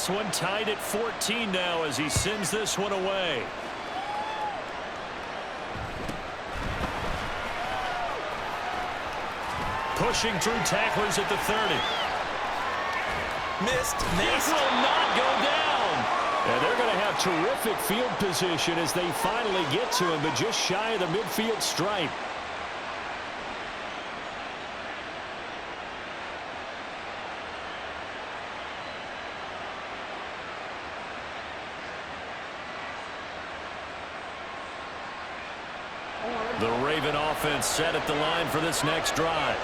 this one tied at 14 now as he sends this one away. Pushing through tacklers at the 30. Missed. This will not go down. And they're going to have terrific field position as they finally get to him, but just shy of the midfield stripe. The Raven offense set at the line for this next drive.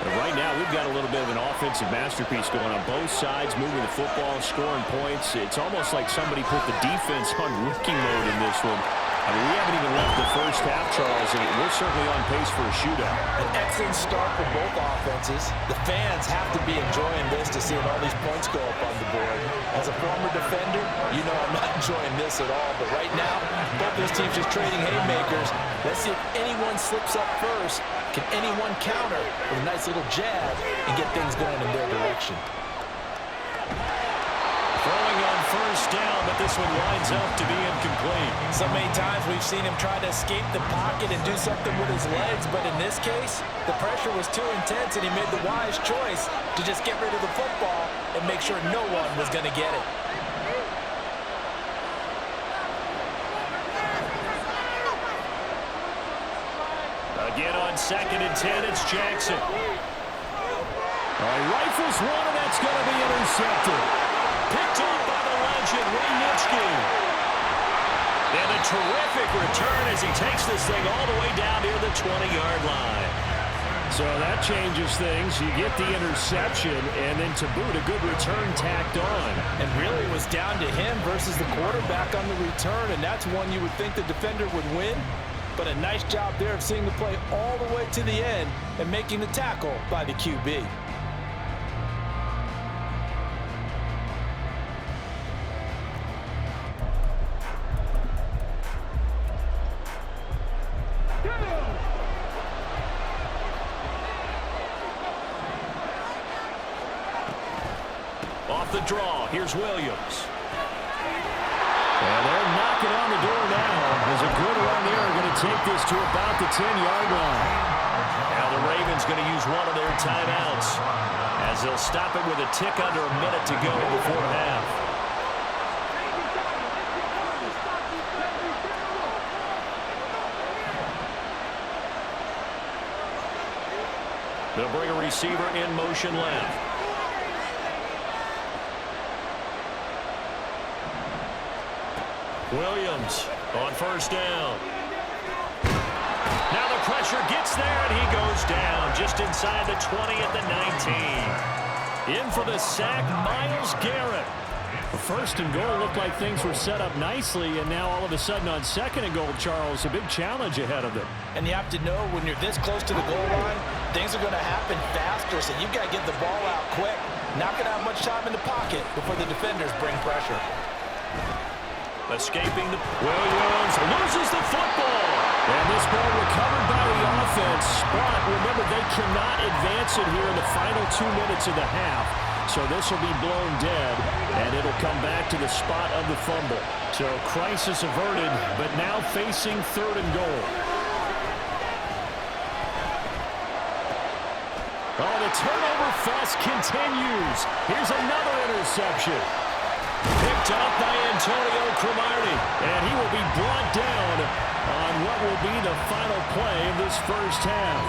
But right now, we've got a little bit of an offensive masterpiece going on both sides, moving the football, scoring points. It's almost like somebody put the defense on rookie mode in this one. I mean, we haven't even left the first half, Charles, and we're certainly on pace for a shootout. An excellent start for both offenses. The fans have to be enjoying this to see all these points go up on the board. As a former defender, you know I'm not enjoying this at all. But right now, both those teams just trading haymakers. Let's see if anyone slips up first. Can anyone counter with a nice little jab and get things going in their direction? Throwing on first down, but this one winds up to be incomplete. So many times we've seen him try to escape the pocket and do something with his legs, but in this case, the pressure was too intense and he made the wise choice to just get rid of the football and make sure no one was going to get it. Again on 2nd and 10, it's Jackson. Rifles one, and that's going to be intercepted. Picked up by the legend, Ray Nitschke. And a terrific return as he takes this thing all the way down near the 20-yard line. So that changes things. You get the interception, and then to boot, a good return tacked on. And really it was down to him versus the quarterback on the return, and that's one you would think the defender would win. But a nice job there of seeing the play all the way to the end and making the tackle by the QB. Off the draw, here's Williams. And they're knocking on the door now. There's a good run there. Going to take this to about the 10-yard line. Now the Ravens going to use one of their timeouts as they'll stop it with a tick under a minute to go before half. They'll bring a receiver in motion left. Williams on first down. Now the pressure gets there, and he goes down just inside the 20 at the 19. In for the sack, Myles Garrett. First and goal looked like things were set up nicely, and now all of a sudden on 2nd and goal, Charles, a big challenge ahead of them. And you have to know when you're this close to the goal line, things are going to happen faster, so you've got to get the ball out quick. Not going to have much time in the pocket before the defenders bring pressure. Escaping the Williams loses the football. And this ball recovered by the offense. Spot, remember, they cannot advance it here in the final 2 minutes of the half. So this will be blown dead, and it'll come back to the spot of the fumble. So crisis averted, but now facing 3rd and goal. Oh, the turnover fest continues. Here's another interception. Picked up by Antonio Cromartie, and he will be brought down on what will be the final play of this first half.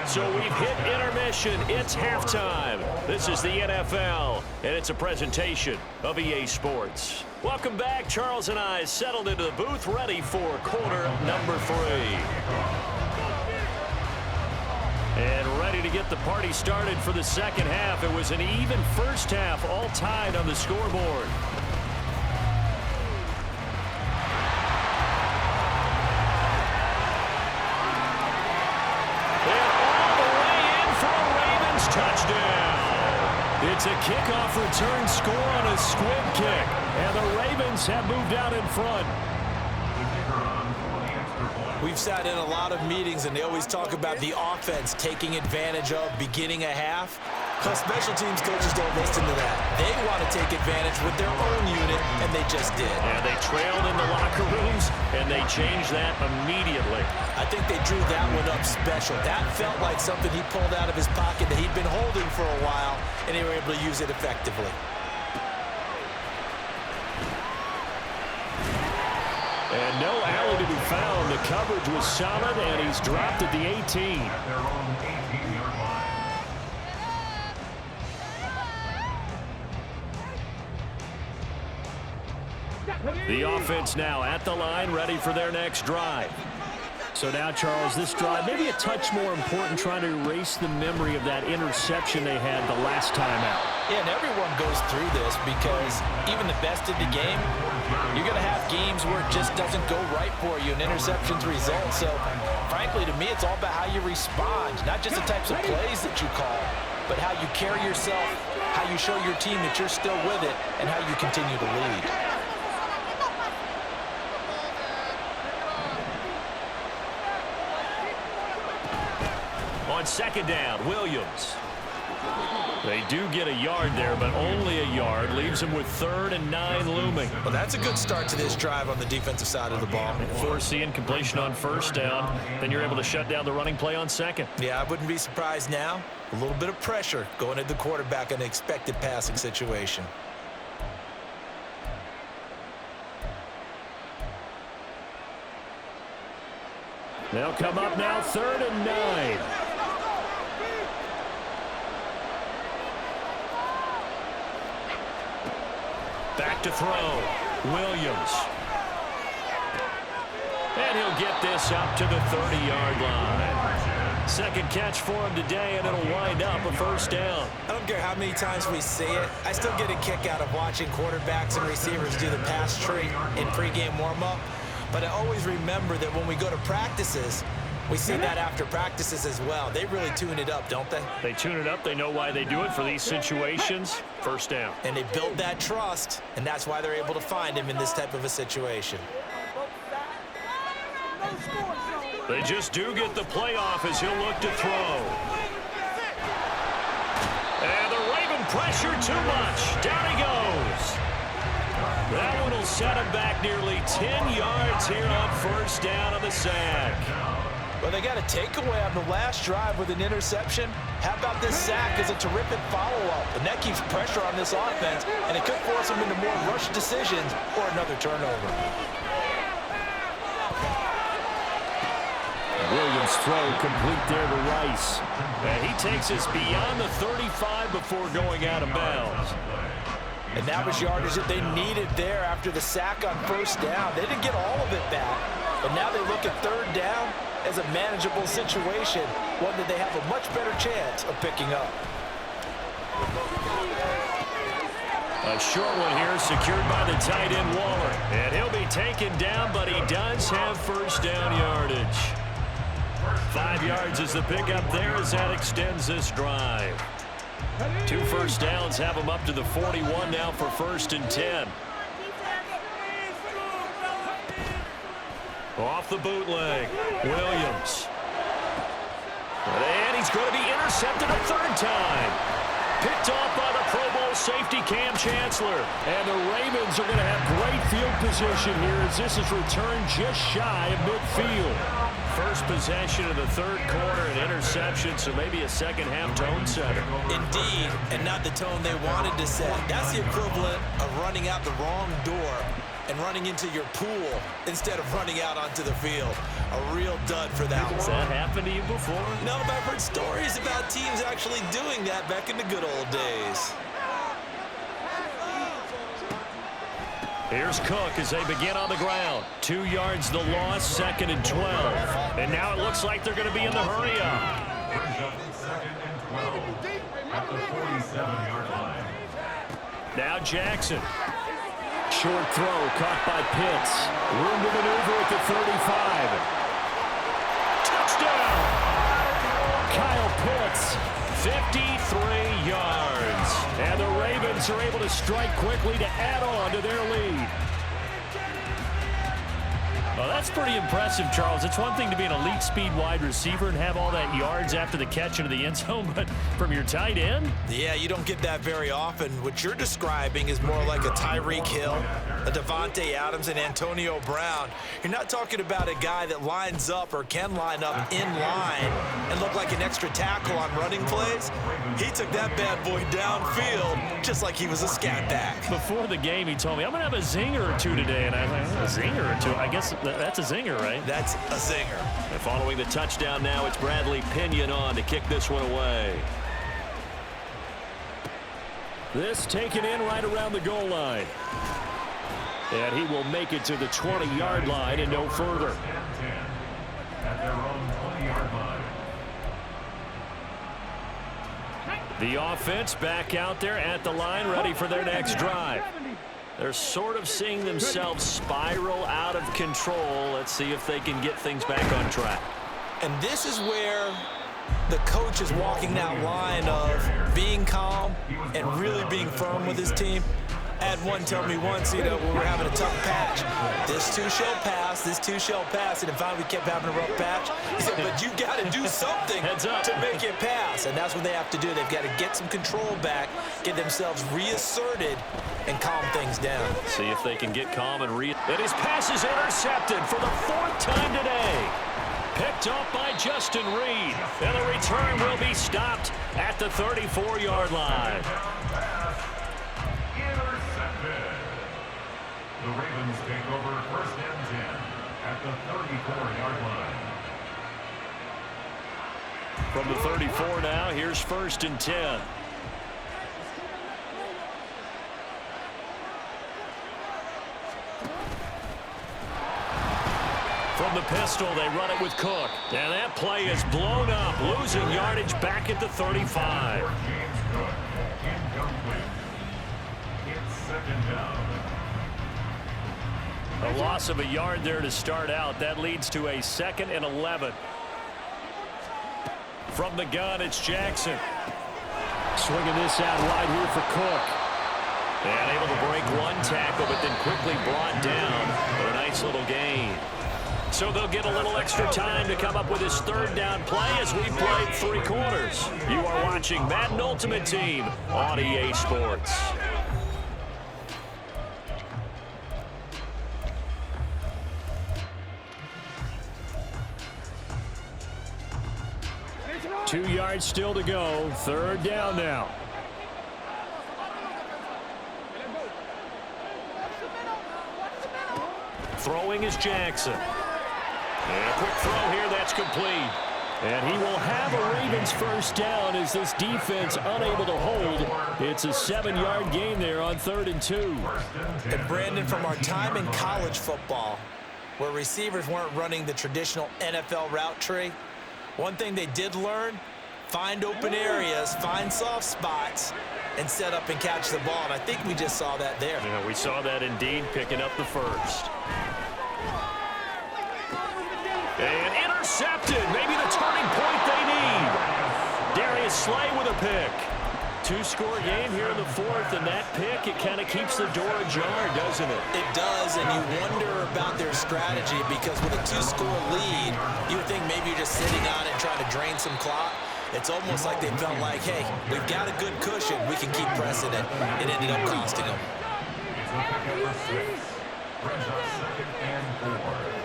So we've hit intermission. It's halftime. This is the NFL, and it's a presentation of EA Sports. Welcome back. Charles and I settled into the booth, ready for quarter number 3. And ready to get the party started for the second half. It was an even first half, all tied on the scoreboard. And all the way in for a Ravens touchdown. It's a kickoff return score on a squib kick. And the Ravens have moved out in front. We've sat in a lot of meetings, and they always talk about the offense taking advantage of beginning a half. Well, special teams coaches don't listen to that. They want to take advantage with their own unit, and they just did. Yeah, they trailed in the locker rooms, and they changed that immediately. I think they drew that one up special. That felt like something he pulled out of his pocket that he'd been holding for a while, and they were able to use it effectively. And no alley to be found. The coverage was solid, and he's dropped at the 18. The offense now at the line, ready for their next drive. So now, Charles, this drive maybe a touch more important, trying to erase the memory of that interception they had the last time out. Yeah, and everyone goes through this because even the best of the game, you're going to have games where it just doesn't go right for you and interceptions result. So, frankly, to me, it's all about how you respond, not just the types of plays that you call, but how you carry yourself, how you show your team that you're still with it, and how you continue to lead. On second down, Williams. They do get a yard there, but only a yard. Leaves them with 3rd and 9 looming. Well, that's a good start to this drive on the defensive side of the ball. Foreseeing completion on first down. Then you're able to shut down the running play on second. Yeah, I wouldn't be surprised now. A little bit of pressure going at the quarterback in an expected passing situation. They'll come up now, 3rd and 9. Back to throw. Williams. And he'll get this up to the 30-yard line. Second catch for him today, and it'll wind up a first down. I don't care how many times we say it. I still get a kick out of watching quarterbacks and receivers do the pass tree in pregame warm-up. But I always remember that when we go to practices, we see that after practices as well. They really tune it up, don't they? They tune it up. They know why they do it for these situations. First down. And they build that trust, and that's why they're able to find him in this type of a situation. They just do get the play off as he'll look to throw. And the Raven pressure too much. Down he goes. That one will set him back nearly 10 yards here on first down on the sack. Well, they got a takeaway on the last drive with an interception. How about this sack as a terrific follow-up? And that keeps pressure on this offense, and it could force them into more rush decisions or another turnover. Williams' throw complete there to Rice. And he takes us beyond the 35 before going out of bounds. And that was yardage that they needed there after the sack on first down. They didn't get all of it back, but now they look at 3rd down as a manageable situation, one that they have a much better chance of picking up. A short one here secured by the tight end Waller. And he'll be taken down, but he does have first down yardage. 5 yards is the pickup there as that extends this drive. 2 first downs have him up to the 41 now for 1st and 10. Off the bootleg, Williams. And he's going to be intercepted a 3rd time. Picked off by the Pro Bowl safety Cam Chancellor. And the Ravens are going to have great field position here as this is returned just shy of midfield. First possession of the 3rd quarter, an interception, so maybe a second-half tone setter. Indeed, and not the tone they wanted to set. That's the equivalent of running out the wrong door and running into your pool instead of running out onto the field. A real dud for that one. Has that happened to you before? No, but I've heard stories about teams actually doing that back in the good old days. Here's Cook as they begin on the ground. 2 yards the loss, 2nd and 12. And now it looks like they're going to be in the hurry-up. Now Jackson. Short throw caught by Pitts. Room to maneuver at the 35. Touchdown! Kyle Pitts, 53 yards. And the Ravens are able to strike quickly to add on to their lead. Well, that's pretty impressive, Charles. It's one thing to be an elite speed wide receiver and have all that yards after the catch into the end zone, but from your tight end? Yeah, you don't get that very often. What you're describing is more like a Tyreek Hill, a Devontae Adams, and Antonio Brown. You're not talking about a guy that lines up or can line up in line and look like an extra tackle on running plays. He took that bad boy downfield just like he was a scat back. Before the game, he told me, I'm going to have a zinger or two today. And I was like, a zinger or two? I guess that's a zinger, right? That's a zinger. And following the touchdown now, it's Bradley Pinion on to kick this one away. This taken in right around the goal line. And he will make it to the 20-yard line and no further. At their own 20-yard line. The offense back out there at the line, ready for their next drive. They're sort of seeing themselves spiral out of control. Let's see if they can get things back on track. And this is where the coach is walking that line of being calm and really being firm with his team. I had one tell me once, when we were having a tough patch, this too shall pass, this too shall pass, and then finally we kept having a rough patch. He said, but you got to do something to make it pass, and that's what they have to do. They've got to get some control back, get themselves reasserted, and calm things down. See if they can get calm and And his pass is intercepted for the 4th time today. Picked up by Justin Reed, and the return will be stopped at the 34-yard line. The Ravens take over 1st and 10 at the 34-yard line. From the 34 now, here's 1st and 10. From the pistol, they run it with Cook. And that play is blown up, losing yardage back at the 35. James Cook, incomplete. It's 2nd down. A loss of a yard there to start out. That leads to a 2nd and 11. From the gun, it's Jackson. Swinging this out wide here for Cook. And able to break one tackle, but then quickly brought down for a nice little gain. So they'll get a little extra time to come up with his 3rd down play as we played 3 quarters. You are watching Madden Ultimate Team on EA Sports. Two yards still to go. 3rd down now. Throwing is Jackson. And a quick throw here, that's complete. And he will have a Ravens 1st down as this defense unable to hold. It's a 7-yard gain there on 3rd and 2. And Brandon, from our time in college football, where receivers weren't running the traditional NFL route tree, one thing they did learn, find open areas, find soft spots, and set up and catch the ball. And I think we just saw that there. Yeah, we saw that indeed, picking up the 1st. And intercepted. Maybe the turning point they need. Darius Slay with a pick. 2-score game here in the 4th, and that pick, it kind of keeps the door ajar, doesn't it? It does, and you wonder about their strategy because with a 2-score lead, you would think maybe you're just sitting on it trying to drain some clock. It's almost like they felt like, hey, we've got a good cushion. We can keep pressing it. It ended up costing them. It's a pick up for 6. Brings up 2nd and 4.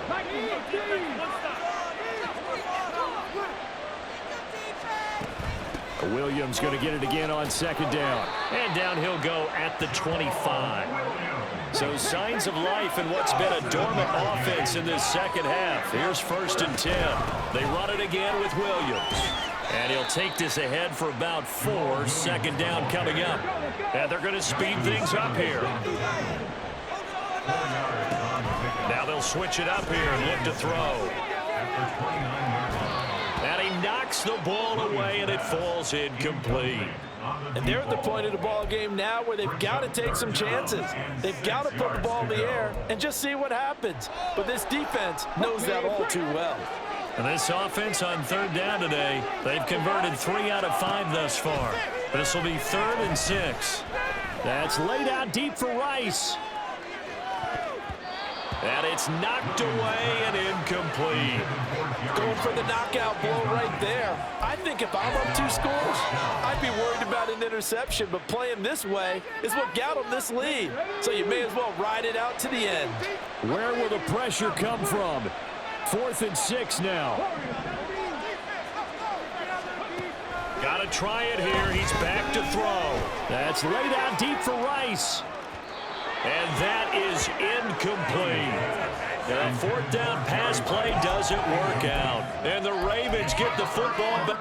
Williams going to get it again on 2nd down. And down he'll go at the 25. So signs of life in what's been a dormant offense in this 2nd half. Here's 1st and 10. They run it again with Williams. And he'll take this ahead for about 4. 2nd down coming up. And they're going to speed things up here. Now they'll switch it up here and look to throw. And he knocks the ball away, and it falls incomplete. And they're at the point of the ball game now where they've got to take some chances. They've got to put the ball in the air and just see what happens. But this defense knows that all too well. And this offense on 3rd down today, they've converted 3 out of 5 thus far. This will be 3rd and 6. That's laid out deep for Rice. And it's knocked away and incomplete. Going for the knockout blow right there. I think if I'm up 2 scores, I'd be worried about an interception, but playing this way is what got him this lead. So you may as well ride it out to the end. Where will the pressure come from? 4th and 6 now. Got to try it here. He's back to throw. That's laid out deep for Rice. And that is incomplete. And a 4th down pass play doesn't work out. And the Ravens get the football back.